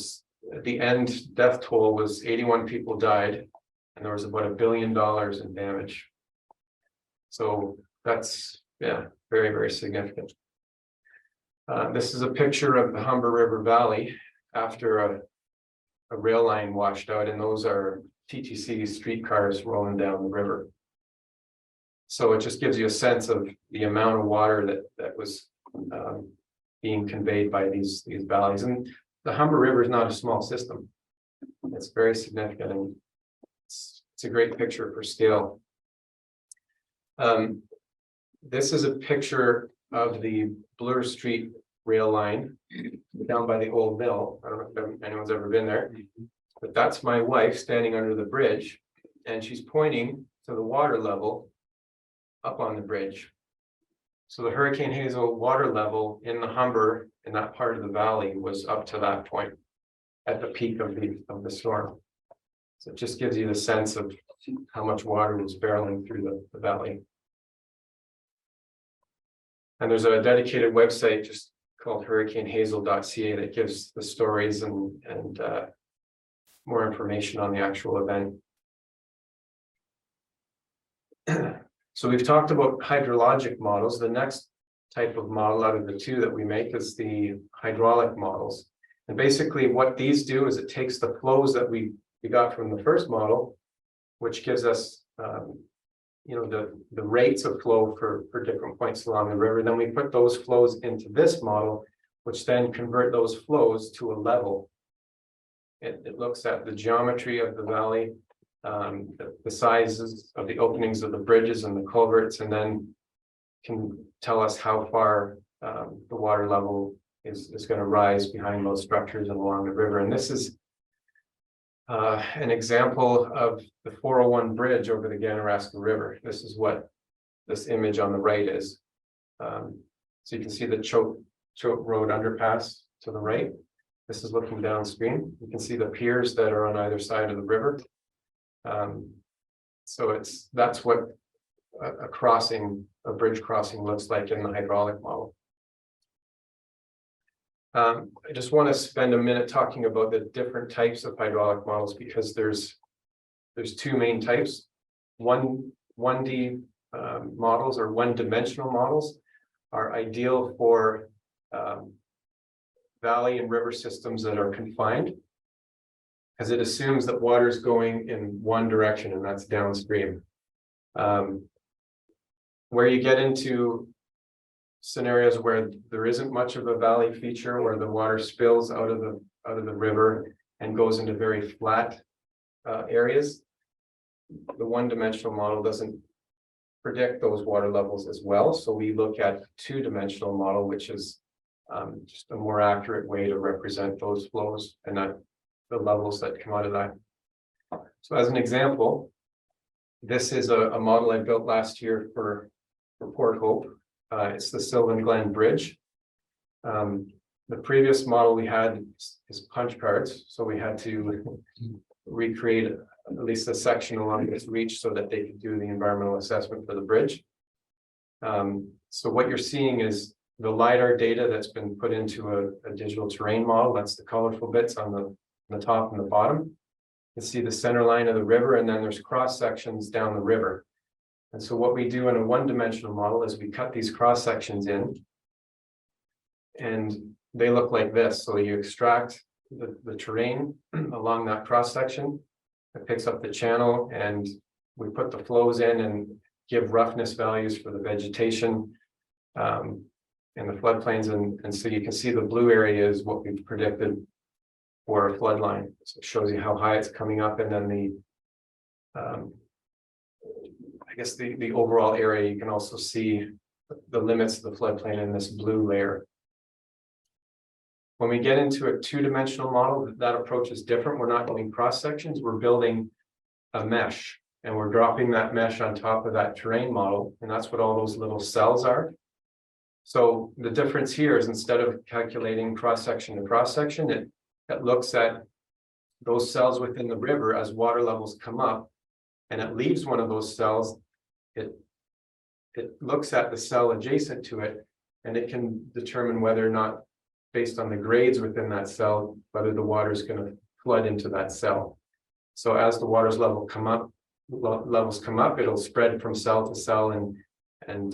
at the end, death toll was 81 people died, and there was about $1 billion in damage. So that's, yeah, very, very significant. This is a picture of the Humber River Valley after a rail line washed out, and those are TTC streetcars rolling down the river. So it just gives you a sense of the amount of water that was being conveyed by these valleys. And the Humber River is not a small system. It's very significant, and it's a great picture for scale. This is a picture of the Bloor Street rail line down by the old mill. I don't know if anyone's ever been there, but that's my wife standing under the bridge, and she's pointing to the water level up on the bridge. So the Hurricane Hazel water level in the Humber in that part of the valley was up to that point at the peak of the storm. So it just gives you the sense of how much water was barreling through the valley. And there's a dedicated website just called hurricanehazel.ca that gives the stories and more information on the actual event. So we've talked about hydrologic models. The next type of model out of the two that we make is the hydraulic models. And basically what these do is it takes the flows that we got from the first model, which gives us the rates of flow for different points along the river. Then we put those flows into this model, which then convert those flows to a level. It looks at the geometry of the valley, the sizes of the openings of the bridges and the culverts, and then can tell us how far the water level is going to rise behind those structures and along the river. And this is an example of the 401 bridge over the Ganaraska River. This is what this image on the right is. So you can see the Choate Road underpass to the right. This is looking downstream. You can see the piers that are on either side of the river. So that's what a bridge crossing looks like in the hydraulic model. I just want to spend a minute talking about the different types of hydraulic models, because there's two main types. 1D models, or one-dimensional models, are ideal for valley and river systems that are confined, because it assumes that water is going in one direction, and that's downstream. Where you get into scenarios where there isn't much of a valley feature, where the water spills out of the river and goes into very flat areas, the one-dimensional model doesn't predict those water levels as well. So we look at two-dimensional model, which is just a more accurate way to represent those flows and the levels that come out of that. So as an example, This is a model I built last year for Port Hope. It's the Sylvan Glen Bridge. The previous model we had is punch cards, so we had to recreate at least a section along this reach so that they could do the environmental assessment for the bridge. So what you're seeing is the LiDAR data that's been put into a digital terrain model. That's the colorful bits on the top and the bottom. You see the center line of the river, and then there's cross sections down the river. And so what we do in a one-dimensional model is we cut these cross sections in, and they look like this. So you extract the terrain along that cross section. It picks up the channel, and we put the flows in and give roughness values for the vegetation and the floodplains. And so you can see the blue area is what we've predicted for a flood line. So it shows you how high it's coming up, and then I guess the overall area, you can also see the limits of the floodplain in this blue layer. When we get into a two-dimensional model, that approach is different. We're not building cross sections, we're building a mesh, and we're dropping that mesh on top of that terrain model, and that's what all those little cells are. So the difference here is, instead of calculating cross section to cross section, it looks at those cells within the river as water levels come up, and it leaves one of those cells. It looks at the cell adjacent to it, and it can determine whether or not, based on the grades within that cell, whether the water is going to flood into that cell. So as the water's levels come up, it'll spread from cell to cell and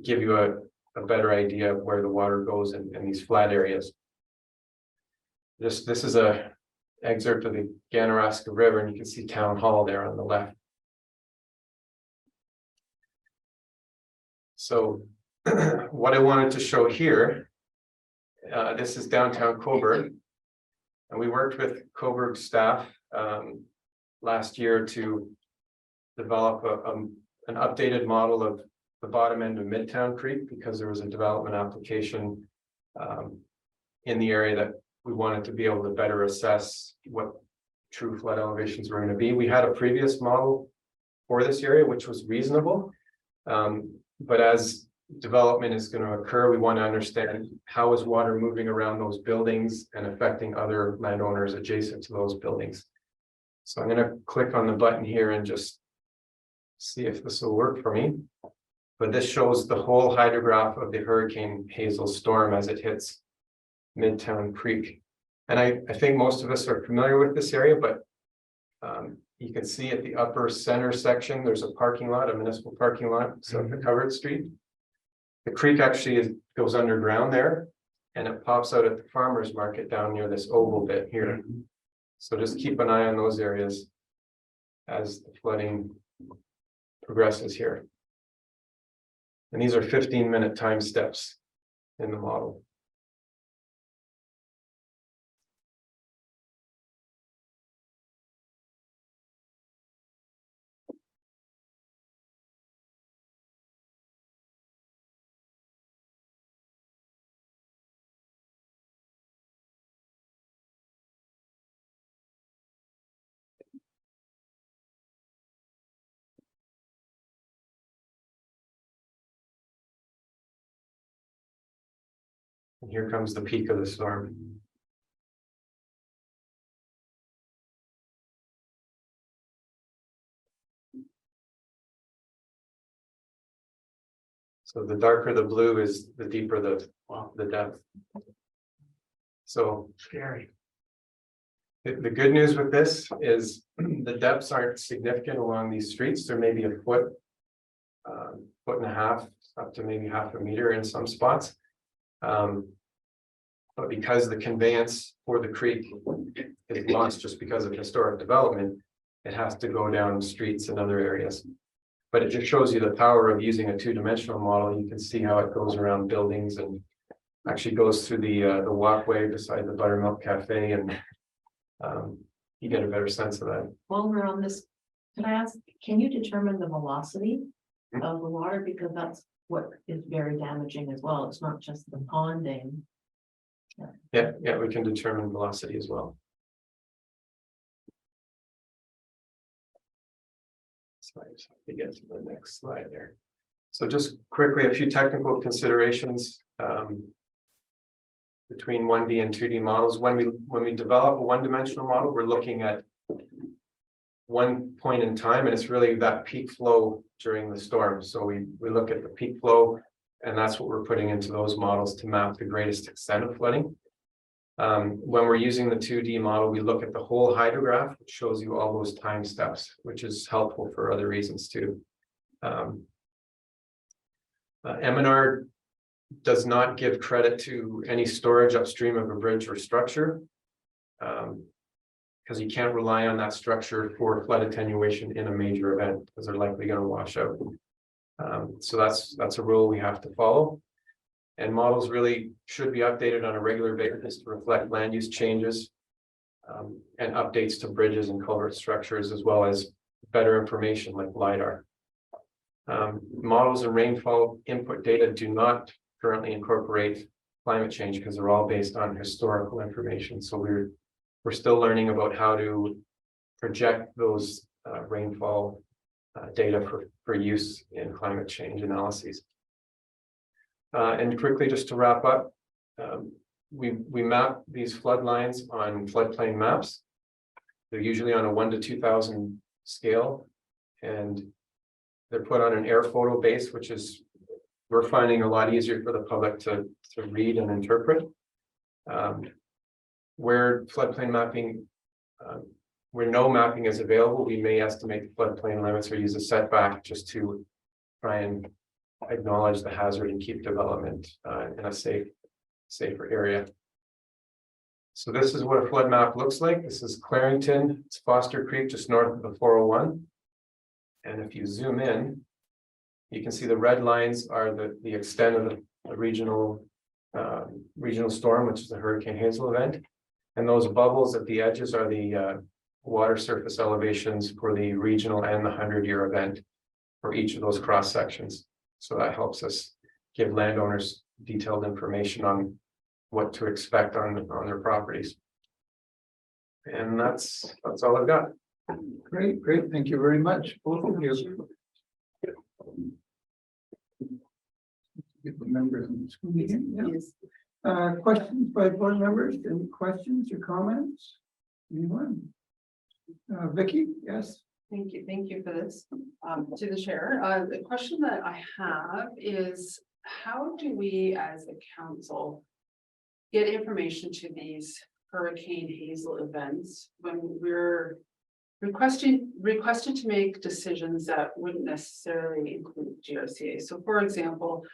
give you a better idea of where the water goes in these flat areas. This is a excerpt of the Ganaraska River, and you can see Town Hall there on the left. So what I wanted to show here, this is downtown Cobourg, and we worked with Cobourg staff last year to develop an updated model of the bottom end of Midtown Creek, because there was a development application in the area that we wanted to be able to better assess what true flood elevations were going to be. We had a previous model for this area, which was reasonable. But as development is going to occur, we want to understand how is water moving around those buildings and affecting other landowners adjacent to those buildings. So I'm going to click on the button here and just see if this will work for me. But this shows the whole hydrograph of the Hurricane Hazel storm as it hits Midtown Creek. And I think most of us are familiar with this area, but you can see at the upper center section, there's a parking lot, a municipal parking lot, so the covered street. The creek actually goes underground there, and it pops out at the farmer's market down near this oval bit here. So just keep an eye on those areas as the flooding progresses here. And these are 15-minute time steps in the model. And here comes the peak of the storm. So the darker the blue is, the deeper the depth. So
Scary.
the good news with this is the depths aren't significant along these streets. There may be a foot, foot and a half, up to maybe half a meter in some spots. But because the conveyance for the creek is lost just because of historic development, it has to go down streets and other areas. But it just shows you the power of using a two-dimensional model. You can see how it goes around buildings and actually goes through the walkway beside the Buttermilk Cafe, and you get a better sense of that.
While we're on this, can I ask, can you determine the velocity of the water? Because that's what is very damaging as well. It's not just the ponding.
Yeah, we can determine velocity as well. So I just have to get to the next slide there. So just quickly, a few technical considerations between 1D and 2D models. When we develop a one-dimensional model, we're looking at one point in time, and it's really that peak flow during the storm. So we look at the peak flow, and that's what we're putting into those models to map the greatest extent of flooding. When we're using the 2D model, we look at the whole hydrograph, which shows you all those time steps, which is helpful for other reasons too. M&R does not give credit to any storage upstream of a bridge or structure, because you can't rely on that structure for flood attenuation in a major event, because they're likely going to wash out. So that's a rule we have to follow. And models really should be updated on a regular basis to reflect land use changes and updates to bridges and culvert structures, as well as better information like LiDAR. Models and rainfall input data do not currently incorporate climate change because they're all based on historical information. So we're still learning about how to project those rainfall data for use in climate change analyses. And quickly, just to wrap up, we map these flood lines on floodplain maps. They're usually on a 1 to 2,000 scale, and they're put on an air photo base, which is we're finding a lot easier for the public to read and interpret. Where floodplain mapping, where no mapping is available, we may estimate the floodplain limits or use a setback just to try and acknowledge the hazard and keep development in a safer area. So this is what a flood map looks like. This is Clarington, it's Foster Creek, just north of the 401. And if you zoom in, you can see the red lines are the extent of the regional storm, which is the Hurricane Hazel event. And those bubbles at the edges are the water surface elevations for the regional and the 100-year event for each of those cross sections. So that helps us give landowners detailed information on what to expect on their properties. And that's all I've got.
Great. Thank you very much, both of you. Get the members on the screen again. Yeah.
Yes.
Questions by board members? Any questions or comments? Anyone? Vicky, yes.
Thank you for this. To the chair, the question that I have is, how do we as a council get information to these Hurricane Hazel events when we're requested to make decisions that wouldn't necessarily include GRCA? So for example,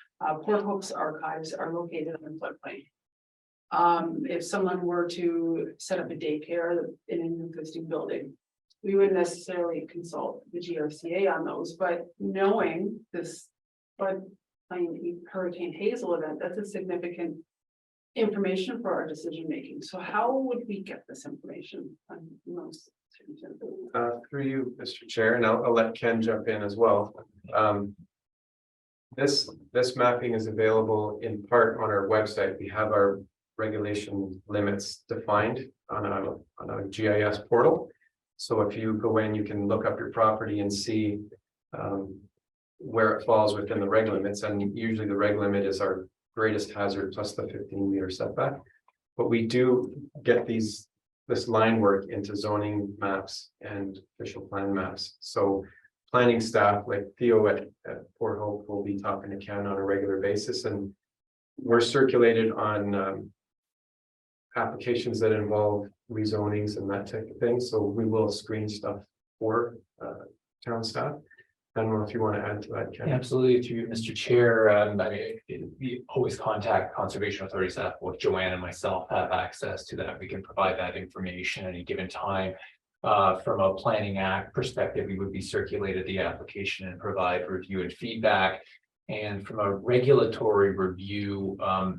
Port Hope's archives are located on floodplain. If someone were to set up a daycare in an existing building, we wouldn't necessarily consult the GRCA on those, but knowing this Hurricane Hazel event, that's a significant information for our decision making. So how would we get this information on most?
Through you, Mr. Chair, and I'll let Ken jump in as well. This mapping is available in part on our website. We have our regulation limits defined on a GIS portal. So if you go in, you can look up your property and see where it falls within the reg limits. And usually the reg limit is our greatest hazard plus the 15-meter setback. But we do get this line work into zoning maps and official plan maps. So planning staff like Theo at Port Hope will be talking to Ken on a regular basis, and we're circulated on applications that involve rezonings and that type of thing. So we will screen stuff for town staff. I don't know if you want to add to that, Ken.
Absolutely, through you, Mr. Chair. We always contact conservation authority staff. Both Joanne and myself have access to that. We can provide that information at any given time. From a Planning Act perspective, we would be circulated the application and provide review and feedback. And from a regulatory review,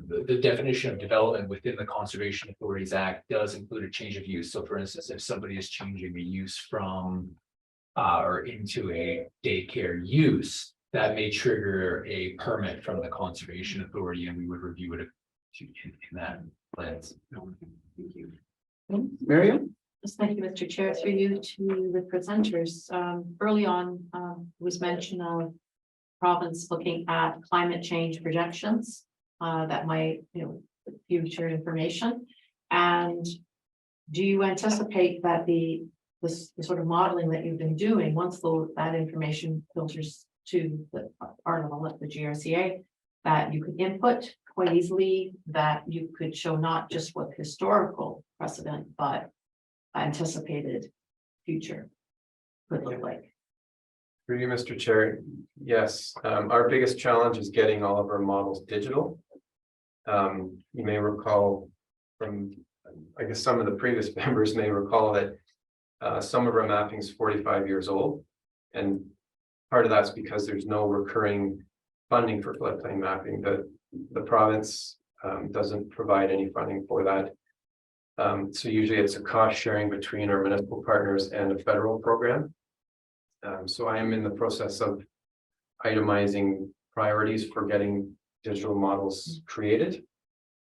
the definition of development within the Conservation Authorities Act does include a change of use. So for instance, if somebody is changing the use from or into a daycare use, that may trigger a permit from the Conservation Authority, and we would review it in that lens.
Miriam?
Just thank you, Mr. Chair, through you to the presenters. Early on, was mention of province looking at climate change projections, that might, future information. And do you anticipate that the sort of modeling that you've been doing, once that information filters to the article at the GRCA, that you could input quite easily, that you could show not just what historical precedent, but anticipated future could look like?
Through you, Mr. Chair, yes, our biggest challenge is getting all of our models digital. You may recall from, I guess some of the previous members may recall that some of our mapping is 45 years old. And part of that's because there's no recurring funding for floodplain mapping. The province doesn't provide any funding for that. So usually it's a cost sharing between our municipal partners and a federal program. So I am in the process of itemizing priorities for getting digital models created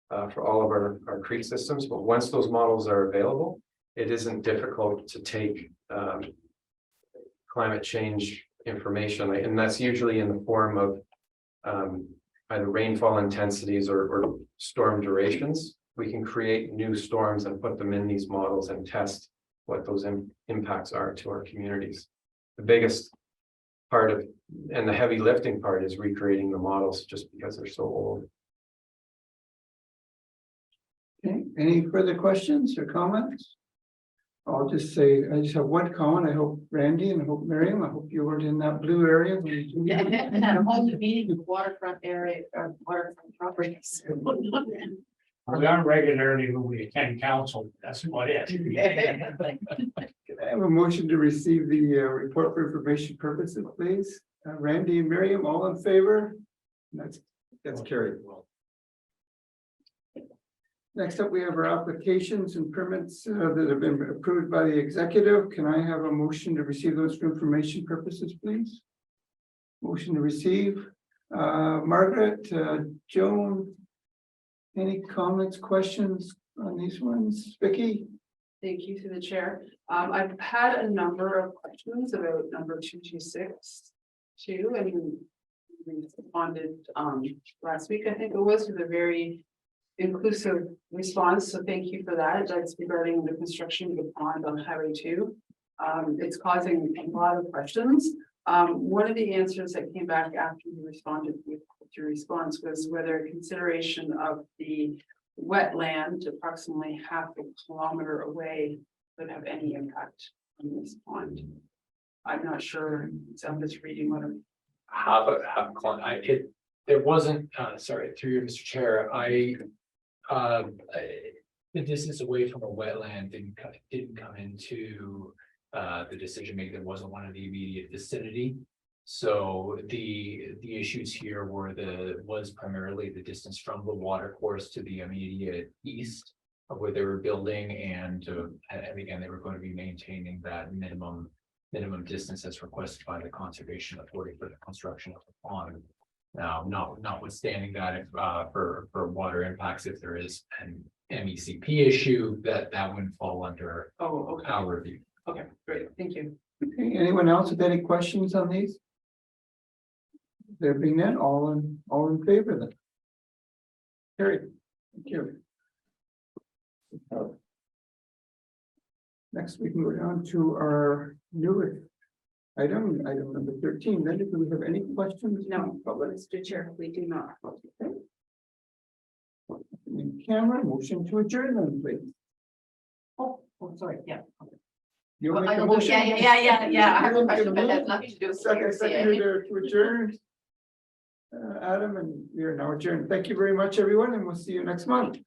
for all of our creek systems. But once those models are available, it isn't difficult to take climate change information, and that's usually in the form of either rainfall intensities or storm durations. We can create new storms and put them in these models and test what those impacts are to our communities. The biggest part of, and the heavy lifting part, is recreating the models just because they're so old.
Okay, any further questions or comments? I'll just say, I just have one comment. I hope Randy and I hope Miriam, I hope you weren't in that blue area.
And at home, the meeting with waterfront area, waterfront properties.
We are regularly when we attend council, that's what it is.
Can I have a motion to receive the report for information purposes, please? Randy and Miriam, all in favor? That's carried. Next up, we have our applications and permits that have been approved by the executive. Can I have a motion to receive those for information purposes, please? Motion to receive. Margaret, Joan, any comments, questions on these ones? Vicky?
Thank you to the chair. I've had a number of questions about number 2262, and we responded last week, I think it was, with a very inclusive response. So thank you for that. That's regarding the construction of the pond on Highway 2. It's causing a lot of questions. One of the answers that came back after you responded with your response was whether consideration of the wetland approximately half a kilometer away would have any impact on this pond. I'm not sure, so I'm just reading what I'm.
It wasn't, sorry, through you, Mr. Chair, the distance away from a wetland didn't come into the decision making. There wasn't one in the immediate vicinity. So the issues here was primarily the distance from the water course to the immediate east of where they were building, and again, they were going to be maintaining that minimum distance as requested by the Conservation Authority for the construction of the pond. Now, notwithstanding that, if for water impacts, if there is an MECP issue, that wouldn't fall under our review.
Okay, great, thank you.
Okay, anyone else with any questions on these? There being none, all in favor then? Carried. Thank you. Next, we can go down to our newest item number 13. Then, do we have any questions?
No, but Mr. Chair, we do not.
Okay. In camera, motion to adjourn then, please.
Oh, sorry, yeah.
You
Well,
make a
I
motion?
yeah. I have a question, but it has nothing to do with
Second
GRCA.
to adjourn. Adam, and we are now adjourned. Thank you very much, everyone, and we'll see you next month.